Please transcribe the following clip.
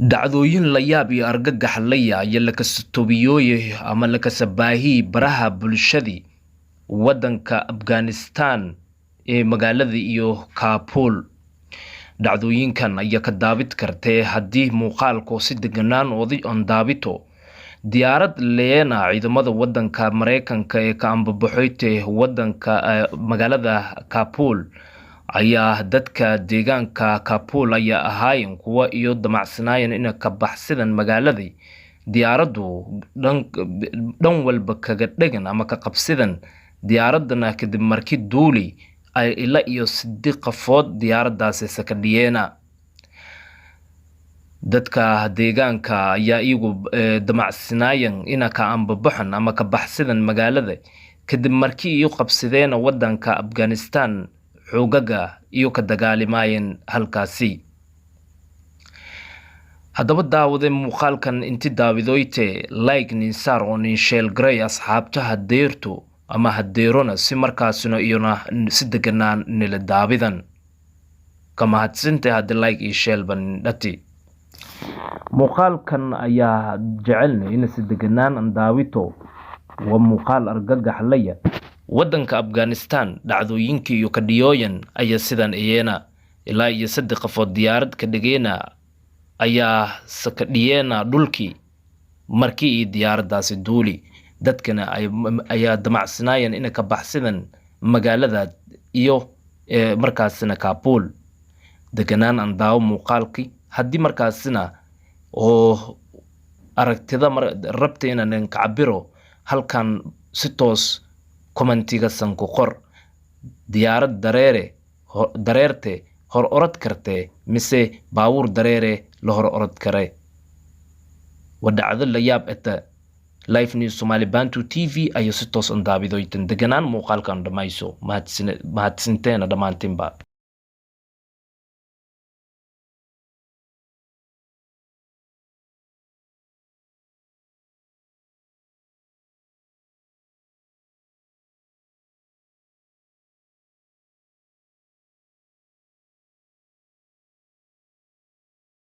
Dhacdooyin la yaab iyo argagax laya ayaa la kastabiyooyay ama la kasabaahiyay baraha bulshadii waddanka Afghanistan ee magaalada iyo Kabul. Dhacdooyinkan ayaa ka daawid kartay haddii muuqaalku si deganaan on daawito diyaarad leena ciidamada waddanka Mareykanka ee ka ambabaxoytay waddanka magaalada Kabul ayaa dadka deegaanka Kabul ayaa ahaayeen kuwa iyo damacsanaayeen in ka baxsadaan magaaladii diyaaraddu dhan walba kaga dhagan ama ka qabsadaan diyaaradana kadib markii duuli ay ila iyo 8 qofood diyaaraddaasi sakadhiyeena. dadka deegaanka ayaa iyagu damacsanaayeen in ka ambabaxan ama ka baxsadaan magaalada kadib markii iyo qabsadeen waddanka Afghanistan xogaga iyo ka dagaalimayeen halkaasi. haddaba daawade muuqaalkan inti daawidoyte like nin saar oo nin sheel gray asxaabta hadeerto ama hadeerona si markaasina iyona si deganaan nila daawidan kama hadsinte hadii like iyo sheel ban dhati. muuqaalkan ayaa jecelnay in si deganaan aan daawito waa muuqaal argagax laya waddanka Afghanistan dhacdooyinkii iyo ka dhiyooyan ayaa sidan iyana ilaa iyo 3 qofood diyaarad ka dhageena ayaa sakadhiyeena dhulkii markii diyaaraddaasi duuli dadkana ayaa damacsanaayeen in ka baxsadaan magaalada iyo markaasina Kabul. deganaan aan daawo muuqaalkii haddii markaasina oo aragtida rabtayna in ka cabiro halkan si toos commentiga san ku qor diyaarad dareerte hor orod karte mise baawur dareere la hor orod kare. wadacdo la yaab eta live news Somali Bantu TV ayo si toos aan daawidoytan deganaan muuqaalkan dhamayso mahadsanteena dhamaantiinba.